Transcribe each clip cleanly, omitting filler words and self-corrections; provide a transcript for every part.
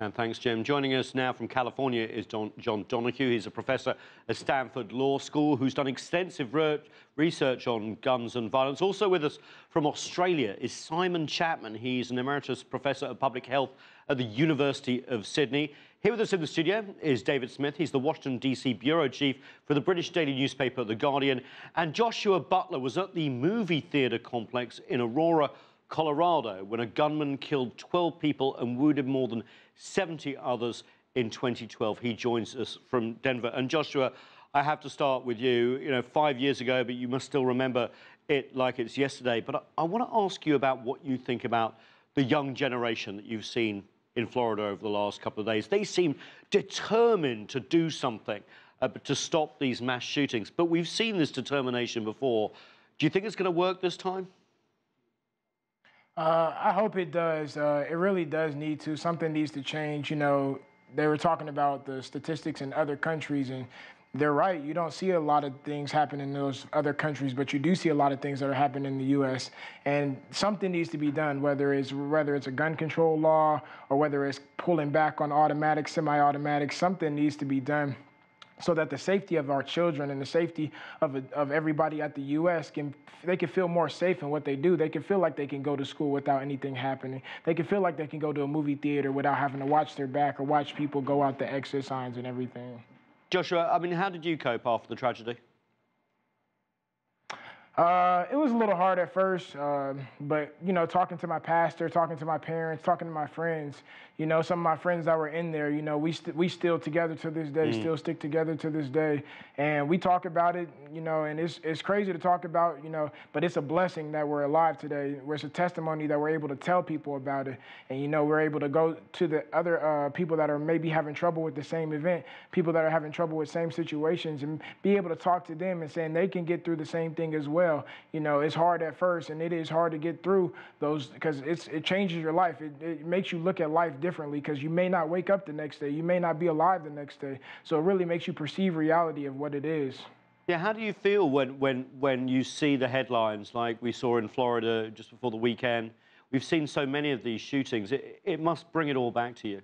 And thanks, Jim. Joining us now from California is John Donohue. He's a professor at Stanford Law School who's done extensive research on guns and violence. Also with us from Australia is Simon Chapman. He's an Emeritus Professor of Public Health at the University of Sydney. Here with us in the studio is David Smith. He's the Washington, D.C. Bureau Chief for the British daily newspaper The Guardian. And Joshua Butler was at the movie theatre complex in Aurora, Colorado, when a gunman killed 12 people and wounded more than 70 others in 2012. He joins us from Denver. And Joshua, I have to start with you. You know, 5 years ago, but you must still remember it like it's yesterday. But I want to ask you about what you think about the young generation that you've seen in Florida over the last couple of days. They seem determined to do something to stop these mass shootings. But we've seen this determination before. Do you think it's going to work this time? I hope it does. It really does need to. Something needs to change. You know, they were talking about the statistics in other countries, and they're right. You don't see a lot of things happen in those other countries, but you do see a lot of things that are happening in the U.S. And something needs to be done, whether it's a gun control law or whether it's pulling back on automatic, semi-automatic. Something needs to be done so that the safety of our children and the safety of everybody at the U.S. they can feel more safe in what they do. They can feel like they can go to school without anything happening. They can feel like they can go to a movie theater without having to watch their back or watch people go out the exit signs and everything. Joshua, I mean, how did you cope after the tragedy? It was a little hard at first, but, you know, talking to my pastor, talking to my parents, talking to my friends, you know, some of my friends that were in there, you know, we still together to this day, still stick together to this day. And we talk about it, you know, and it's crazy to talk about, you know, but it's a blessing that we're alive today. It's a testimony that we're able to tell people about it. And, you know, we're able to go to the other people that are maybe having trouble with the same event, people that are having trouble with same situations, and be able to talk to them and saying they can get through the same thing as well. You know, it's hard at first, and it is hard to get through those because it changes your life. It makes you look at life differently because you may not wake up the next day. You may not be alive the next day. So it really makes you perceive reality of what it is. Yeah, how do you feel when you see the headlines like we saw in Florida just before the weekend? We've seen so many of these shootings. It must bring it all back to you.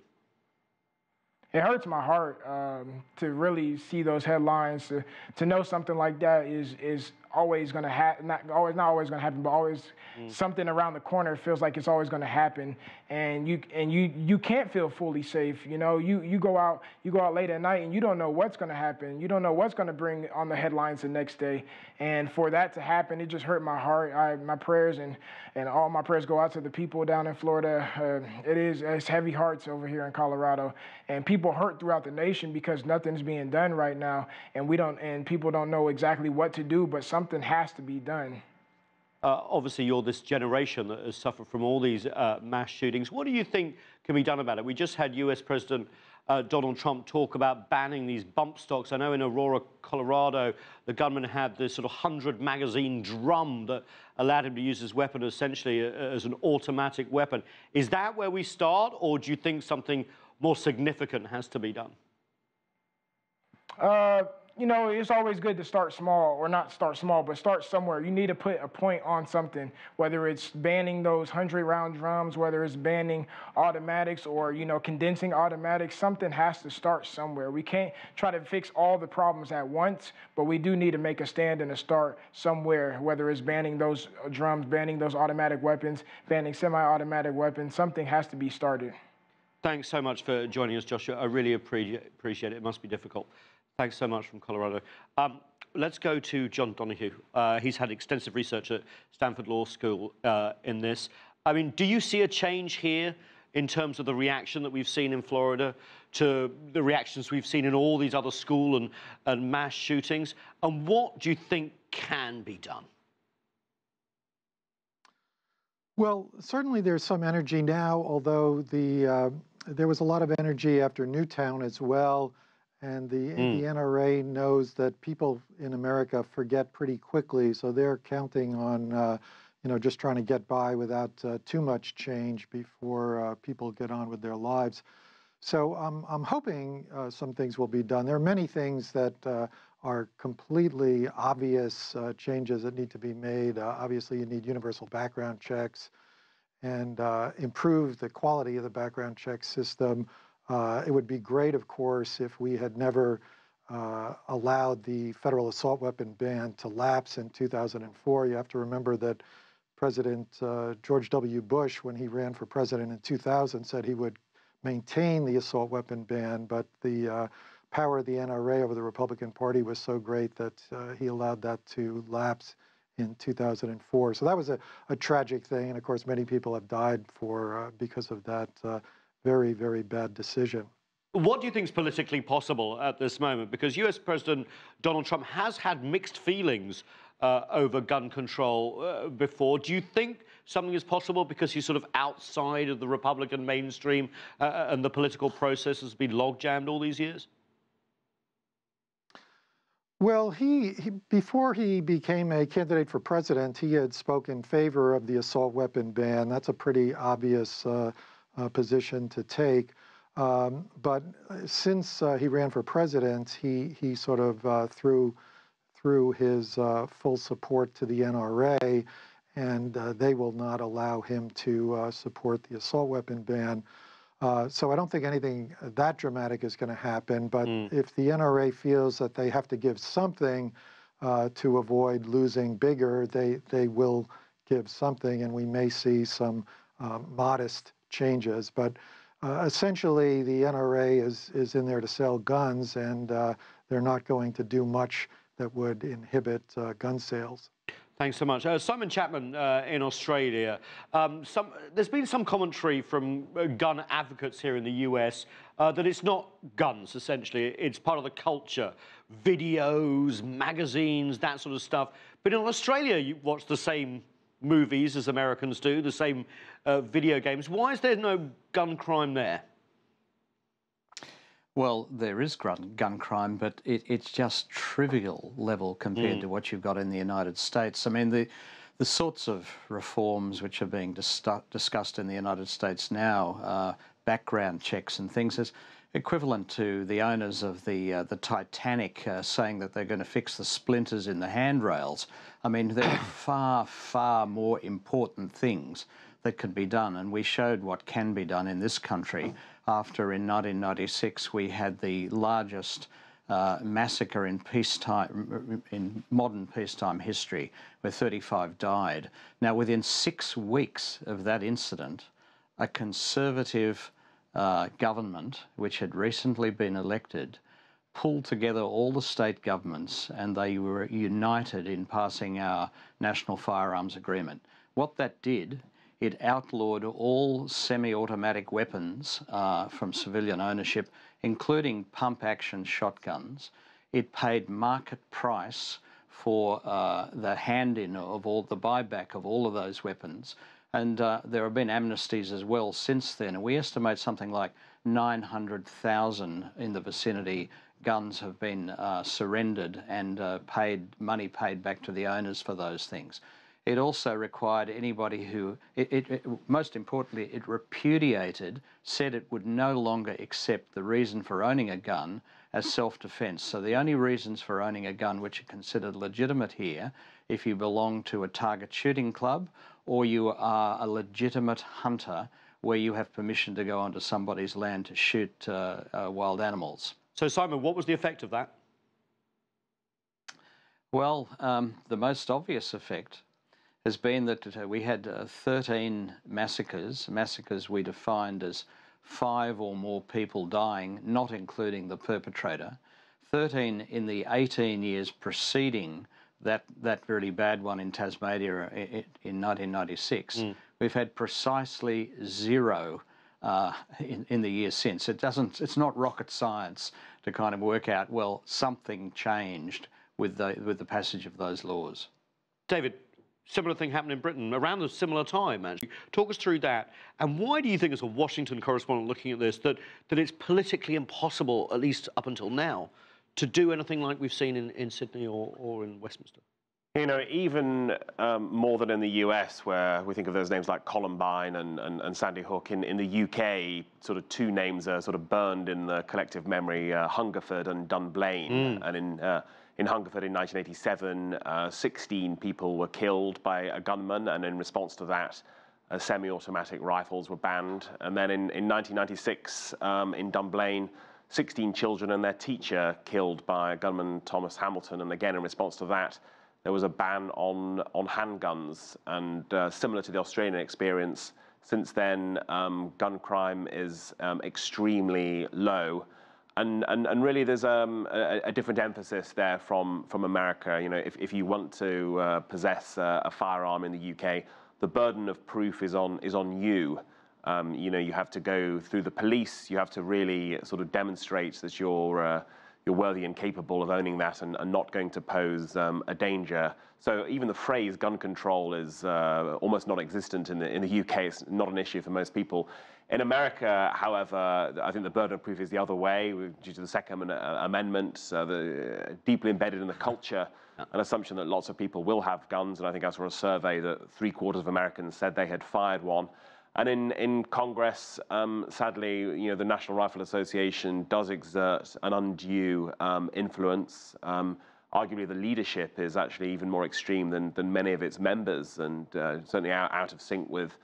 It hurts my heart to really see those headlines. To know something like that is always going to happen. Not always going to happen, but always something around the corner feels like it's always going to happen. And you can't feel fully safe. You know, you go out late at night and you don't know what's going to happen. You don't know what's going to bring on the headlines the next day. And for that to happen, it just hurt my heart. My prayers and all my prayers go out to the people down in Florida. It's heavy hearts over here in Colorado, and people hurt throughout the nation because nothing's being done right now, and people don't know exactly what to do, but something has to be done. Obviously, you're this generation that has suffered from all these mass shootings. What do you think can be done about it? We just had US President Donald Trump talk about banning these bump stocks. I know in Aurora, Colorado, the gunman had this sort of 100-magazine drum that allowed him to use his weapon essentially as an automatic weapon. Is that where we start, or do you think something more significant has to be done? You know, it's always good to start small, or not start small, but start somewhere. You need to put a point on something, whether it's banning those 100-round drums, whether it's banning automatics or, you know, condensing automatics. Something has to start somewhere. We can't try to fix all the problems at once, but we do need to make a stand and a start somewhere, whether it's banning those drums, banning those automatic weapons, banning semi-automatic weapons. Something has to be started. Thanks so much for joining us, Joshua. I really appreciate it. It must be difficult. Thanks so much from Colorado. Let's go to John Donohue. He's had extensive research at Stanford Law School in this. I mean, do you see a change here in terms of the reaction that we've seen in Florida to the reactions we've seen in all these other school and mass shootings? And what do you think can be done? Well, certainly there's some energy now, although there was a lot of energy after Newtown as well. And the NRA knows that people in America forget pretty quickly, so they're counting on, you know, just trying to get by without too much change before people get on with their lives. So I'm hoping some things will be done. There are many things that are completely obvious changes that need to be made. Obviously, you need universal background checks and improve the quality of the background check system. It would be great, of course, if we had never allowed the federal assault weapon ban to lapse in 2004. You have to remember that President George W. Bush, when he ran for president in 2000, said he would maintain the assault weapon ban, but the power of the NRA over the Republican Party was so great that he allowed that to lapse in 2004. So that was a tragic thing, and of course many people have died because of that very, very bad decision. What do you think is politically possible at this moment? Because US President Donald Trump has had mixed feelings over gun control before. Do you think something is possible because he's sort of outside of the Republican mainstream and the political process has been logjammed all these years? Well, before he became a candidate for president, he had spoken in favor of the assault weapon ban. That's a pretty obvious position to take. But since he ran for president, he sort of threw his full support to the NRA, and they will not allow him to support the assault weapon ban. So I don't think anything that dramatic is going to happen, but if the NRA feels that they have to give something to avoid losing bigger, they will give something, and we may see some modest changes. But essentially, the NRA is in there to sell guns, and they're not going to do much that would inhibit gun sales. Thanks so much. Simon Chapman in Australia. There's been some commentary from gun advocates here in the US that it's not guns, essentially. It's part of the culture. Videos, magazines, that sort of stuff. But in Australia, you watch the same movies as Americans do, the same video games. Why is there no gun crime there? Well, there is gun crime, but it's just trivial level compared to what you've got in the United States. I mean, the sorts of reforms which are being discussed in the United States now, background checks and things, is equivalent to the owners of the Titanic saying that they're going to fix the splinters in the handrails. I mean, there are far, far more important things that can be done, and we showed what can be done in this country after, in 1996, we had the largest massacre in modern peacetime history, where 35 died. Now, within 6 weeks of that incident, a conservative government, which had recently been elected, pulled together all the state governments, and they were united in passing our National Firearms Agreement. What that did, it outlawed all semi-automatic weapons from civilian ownership, including pump-action shotguns. It paid market price for the hand-in of all the buyback of all of those weapons. And there have been amnesties as well since then. And we estimate something like 900,000 in the vicinity guns have been surrendered and money paid back to the owners for those things. It also required anybody who, most importantly, it repudiated, said it would no longer accept the reason for owning a gun as self-defense. So the only reasons for owning a gun which are considered legitimate here, if you belong to a target shooting club or you are a legitimate hunter where you have permission to go onto somebody's land to shoot wild animals. So, Simon, what was the effect of that? Well, the most obvious effect has been that we had 13 massacres we defined as 5 or more people dying, not including the perpetrator. 13 in the 18 years preceding that really bad one in Tasmania in 1996. We've had precisely 0 in the years since. It's not rocket science to kind of work out, well, something changed with the passage of those laws. David, similar thing happened in Britain around a similar time, actually. Talk us through that. And why do you think, as a Washington correspondent looking at this, that it's politically impossible, at least up until now, to do anything like we've seen in Sydney or in Westminster? You know, even more than in the US, where we think of those names like Columbine and Sandy Hook, in the UK, sort of 2 names are sort of burned in the collective memory, Hungerford and Dunblane. And in Hungerford in 1987, 16 people were killed by a gunman, and in response to that, semi-automatic rifles were banned. And then in 1996, in Dunblane, 16 children and their teacher killed by gunman Thomas Hamilton. And again, in response to that, there was a ban on handguns. And similar to the Australian experience, since then, gun crime is extremely low. And really, there's a different emphasis there from America. You know, if you want to possess a firearm in the UK, the burden of proof is on you. You know, you have to go through the police. You have to really sort of demonstrate that you're worthy and capable of owning that and not going to pose a danger. So even the phrase gun control is almost non-existent in the UK. It's not an issue for most people. In America, however, I think the burden of proof is the other way, due to the Second Amendment, deeply embedded in the culture, an assumption that lots of people will have guns. And I think I saw a survey that 3/4 of Americans said they had fired one. And in Congress, sadly, you know, the National Rifle Association does exert an undue influence. Arguably, the leadership is actually even more extreme than many of its members, and certainly out of sync with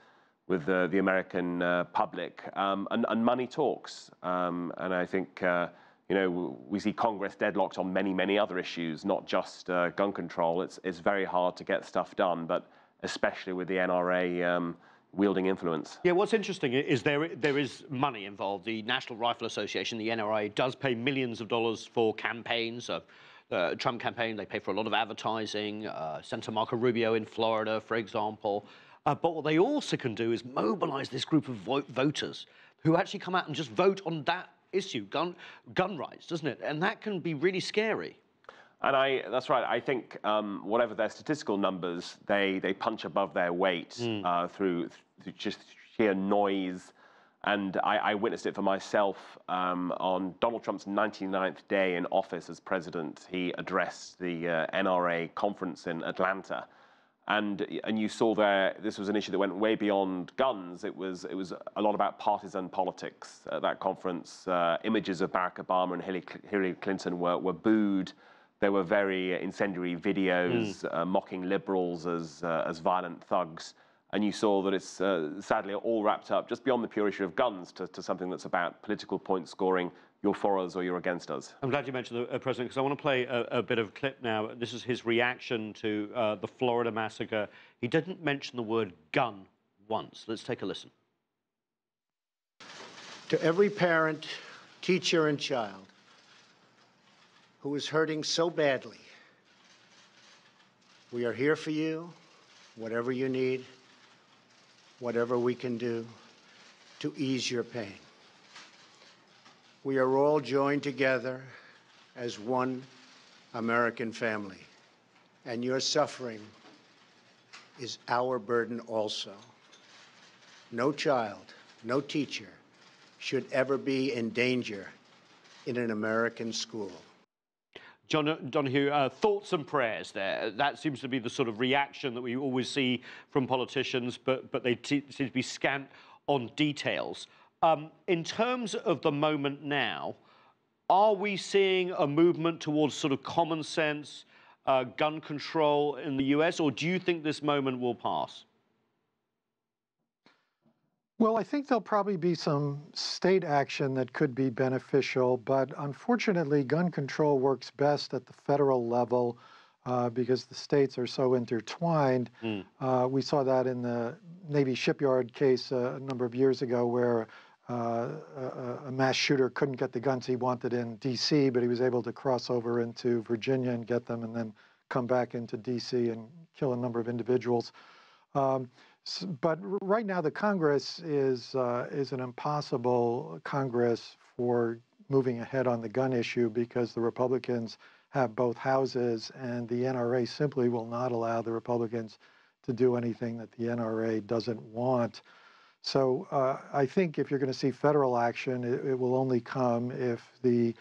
the American public. And money talks. And I think, you know, we see Congress deadlocked on many other issues, not just gun control. It's very hard to get stuff done, but especially with the NRA wielding influence. Yeah, what's interesting is there is money involved. The National Rifle Association, the NRA, does pay millions of dollars for campaigns. Trump campaign, they pay for a lot of advertising. Senator Marco Rubio in Florida, for example. But what they also can do is mobilize this group of voters who actually come out and just vote on that issue, gun rights, doesn't it? And that can be really scary. And that's right. I think whatever their statistical numbers, they punch above their weight through just sheer noise. And I witnessed it for myself on Donald Trump's 99th day in office as president. He addressed the NRA conference in Atlanta. And you saw there, this was an issue that went way beyond guns. It was a lot about partisan politics at that conference. Images of Barack Obama and Hillary Clinton were booed. There were very incendiary videos mocking liberals as violent thugs. And you saw that it's sadly all wrapped up just beyond the pure issue of guns to something that's about political point scoring. You're for us or you're against us. I'm glad you mentioned the president, because I want to play a bit of a clip now. This is his reaction to the Florida massacre. He didn't mention the word gun once. Let's take a listen. To every parent, teacher, and child who is hurting so badly, we are here for you, whatever you need, whatever we can do to ease your pain. We are all joined together as one American family, and your suffering is our burden also. No child, no teacher should ever be in danger in an American school. John Donohue, thoughts and prayers there. That seems to be the sort of reaction that we always see from politicians, but they seem to be scant on details. In terms of the moment now, are we seeing a movement towards sort of common sense gun control in the US, or do you think this moment will pass? Well, I think there'll probably be some state action that could be beneficial, but unfortunately, gun control works best at the federal level because the states are so intertwined. We saw that in the Navy shipyard case a number of years ago where a mass shooter couldn't get the guns he wanted in D.C., but he was able to cross over into Virginia and get them and then come back into D.C. and kill a number of individuals. But right now, the Congress is an impossible Congress for moving ahead on the gun issue because the Republicans have both houses, and the NRA simply will not allow the Republicans to do anything that the NRA doesn't want. So I think if you're going to see federal action, it will only come if the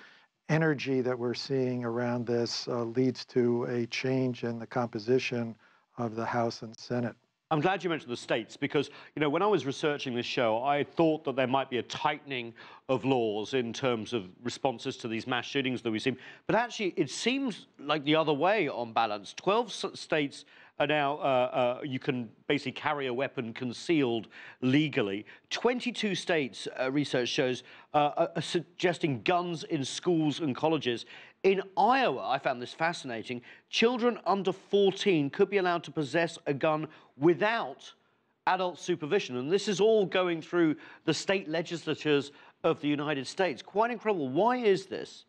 energy that we're seeing around this leads to a change in the composition of the House and Senate. I'm glad you mentioned the states because, you know, when I was researching this show, I thought that there might be a tightening of laws in terms of responses to these mass shootings that we've seen. But actually, it seems like the other way on balance. 12 states are now, you can basically carry a weapon concealed legally. 22 states, research shows, are suggesting guns in schools and colleges. In Iowa, I found this fascinating, children under 14 could be allowed to possess a gun without adult supervision. And this is all going through the state legislatures of the United States. Quite incredible. Why is this?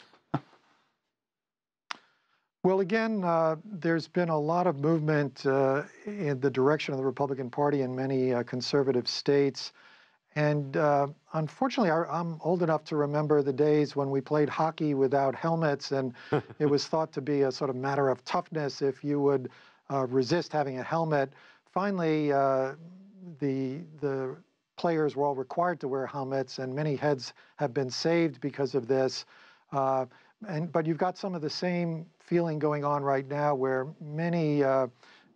Well, again, there's been a lot of movement in the direction of the Republican Party in many conservative states. And unfortunately, I'm old enough to remember the days when we played hockey without helmets, and it was thought to be a sort of matter of toughness if you would resist having a helmet. Finally, the players were all required to wear helmets, and many heads have been saved because of this. But you've got some of the same feeling going on right now, where many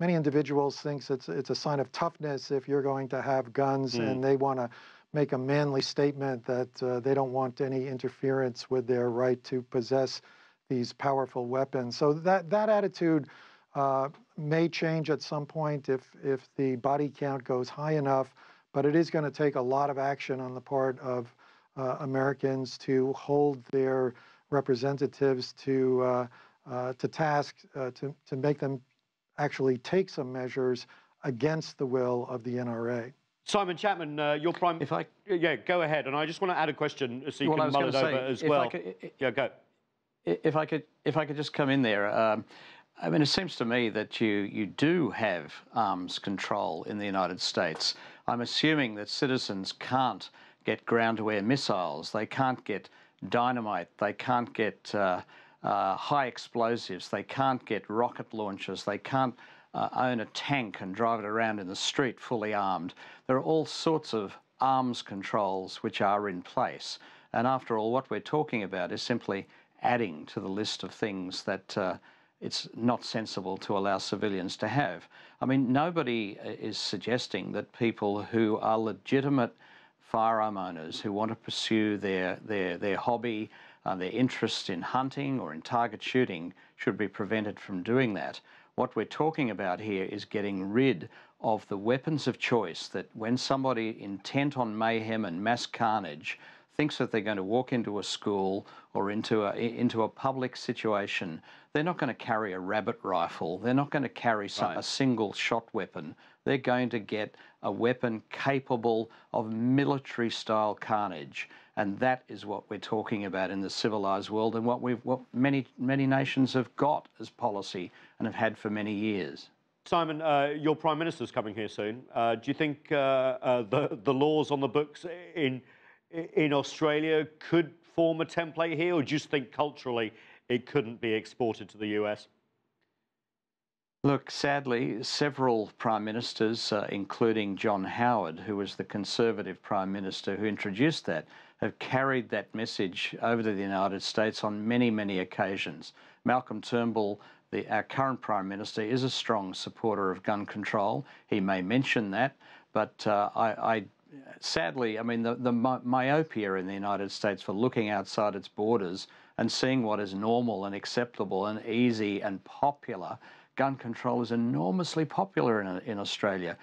individuals think it's a sign of toughness if you're going to have guns, and they want to make a manly statement that they don't want any interference with their right to possess these powerful weapons. So that attitude may change at some point if the body count goes high enough, but it is going to take a lot of action on the part of Americans to hold their representatives to task to make them actually take some measures against the will of the NRA. Simon Chapman, your prime. Yeah, go ahead. And I just want to add a question so you can mull it over as well. Yeah, go. If I could just come in there. I mean, it seems to me that you do have arms control in the United States. I'm assuming that citizens can't get ground-to-air missiles. They can't get dynamite. They can't get high explosives. They can't get rocket launchers. They can't own a tank and drive it around in the street fully armed. There are all sorts of arms controls which are in place. And after all, what we're talking about is simply adding to the list of things that it's not sensible to allow civilians to have. I mean, nobody is suggesting that people who are legitimate firearm owners who want to pursue their hobby, their interest in hunting or in target shooting should be prevented from doing that. What we're talking about here is getting rid of the weapons of choice that when somebody intent on mayhem and mass carnage thinks that they're going to walk into a school or into a public situation, they're not going to carry a rabbit rifle. They're not going to carry a single shot weapon. They're going to get a weapon capable of military-style carnage. And that is what we're talking about in the civilized world, and what many nations have got as policy and have had for many years. Simon, your Prime Minister's coming here soon. Do you think the laws on the books in Australia could form a template here, or do you just think culturally it couldn't be exported to the US? Look, sadly, several prime ministers, including John Howard, who was the Conservative Prime Minister who introduced that, have carried that message over to the United States on many, many occasions. Malcolm Turnbull, our current Prime Minister, is a strong supporter of gun control. He may mention that, but sadly, I mean, the myopia in the United States for looking outside its borders and seeing what is normal and acceptable and easy and popular. Gun control is enormously popular in Australia.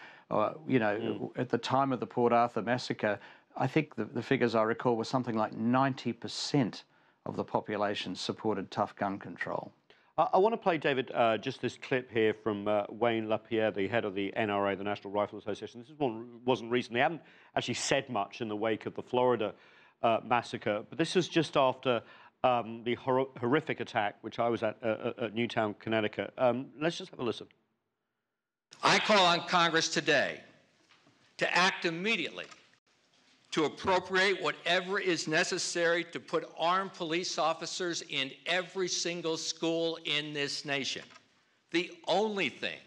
You know, at the time of the Port Arthur massacre, I think the figures I recall were something like 90% of the population supported tough gun control. I want to play, David, just this clip here from Wayne LaPierre, the head of the NRA, the National Rifle Association. This wasn't recent. They haven't actually said much in the wake of the Florida massacre, but this is just after the horrific attack, which I was at Newtown, Connecticut. Let's just have a listen. I call on Congress today to act immediately to appropriate whatever is necessary to put armed police officers in every single school in this nation. The only thing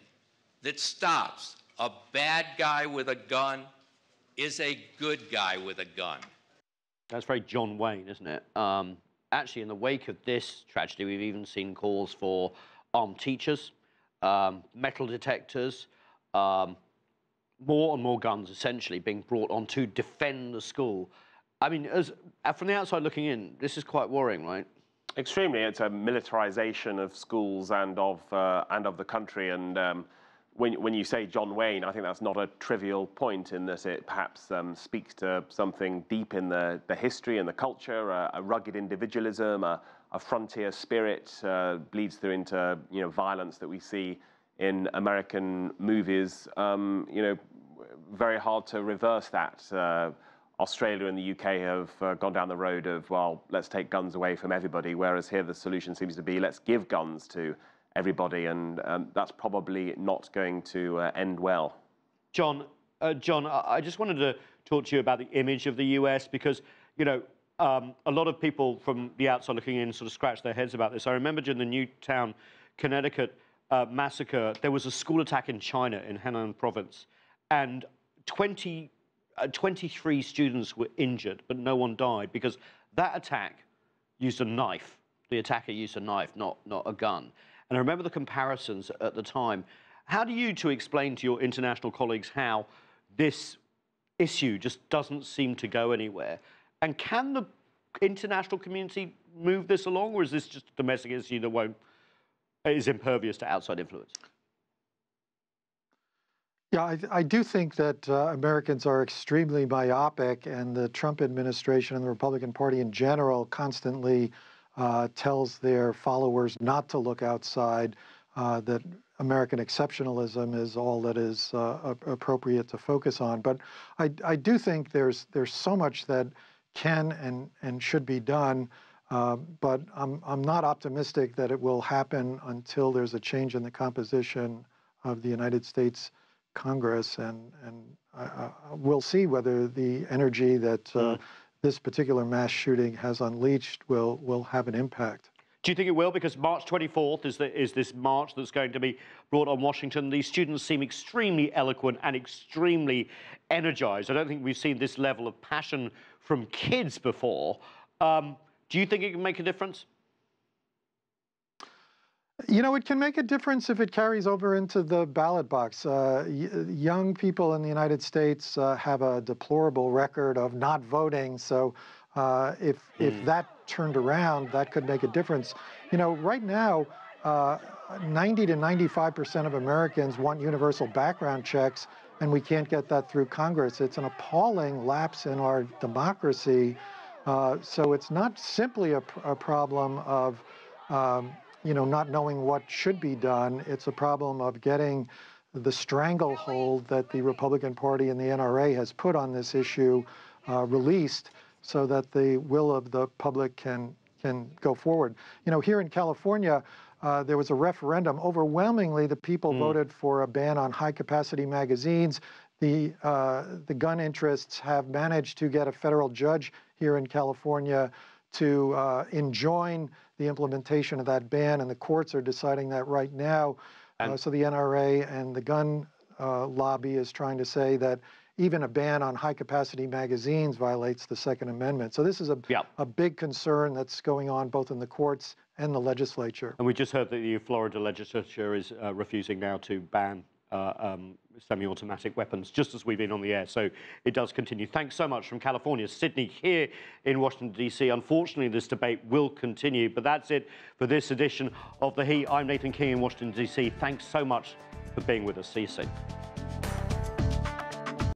that stops a bad guy with a gun is a good guy with a gun. That's very John Wayne, isn't it? Actually, in the wake of this tragedy, we've even seen calls for armed teachers, metal detectors, more and more guns essentially being brought on to defend the school. I mean, from the outside looking in, this is quite worrying, right? Extremely. It's a militarization of schools and of the country. And when you say John Wayne, I think that's not a trivial point in that it perhaps speaks to something deep in the history and the culture, a rugged individualism, a frontier spirit, bleeds through into violence that we see in American movies. Very hard to reverse that. Australia and the UK have gone down the road of, well, let's take guns away from everybody, whereas here the solution seems to be, let's give guns to everybody, and that's probably not going to end well. John, I just wanted to talk to you about the image of the US, because, a lot of people from the outside looking in sort of scratch their heads about this. I remember during the Newtown, Connecticut massacre, there was a school attack in China, in Henan province, and 23 students were injured, but no one died, because that attack used a knife. The attacker used a knife, not a gun. And I remember the comparisons at the time. How do you two explain to your international colleagues how this issue just doesn't seem to go anywhere? And can the international community move this along, or is this just a domestic issue that is impervious to outside influence? Yeah, I do think that Americans are extremely myopic, and the Trump administration and the Republican Party in general constantly tells their followers not to look outside, that American exceptionalism is all that is appropriate to focus on. But I do think there's so much that can and should be done, but I'm not optimistic that it will happen until there's a change in the composition of the United States Congress, and we'll see whether the energy that this particular mass shooting has unleashed will have an impact. Do you think it will? Because March 24th is this march that's going to be brought on Washington. These students seem extremely eloquent and extremely energized. I don't think we've seen this level of passion from kids before. Do you think it can make a difference? It can make a difference if it carries over into the ballot box. Young people in the United States have a deplorable record of not voting, so if that turned around, that could make a difference. Right now, 90 to 95% of Americans want universal background checks, and we can't get that through Congress. It's an appalling lapse in our democracy. So it's not simply a problem of not knowing what should be done. It's a problem of getting the stranglehold that the Republican Party and the NRA has put on this issue released, so that the will of the public can go forward. Here in California, there was a referendum. Overwhelmingly, the people voted for a ban on high-capacity magazines. The gun interests have managed to get a federal judge here in California to enjoin the implementation of that ban, and the courts are deciding that right now. So the NRA and the gun lobby is trying to say that even a ban on high-capacity magazines violates the Second Amendment. So this is a big concern that's going on both in the courts and the legislature. And we just heard that the Florida legislature is refusing now to ban semi-automatic weapons, just as we've been on the air. So it does continue. Thanks so much from California. Sydney here in Washington, D.C. Unfortunately, this debate will continue, but that's it for this edition of The Heat. I'm Nathan King in Washington, D.C. Thanks so much for being with us. See you soon.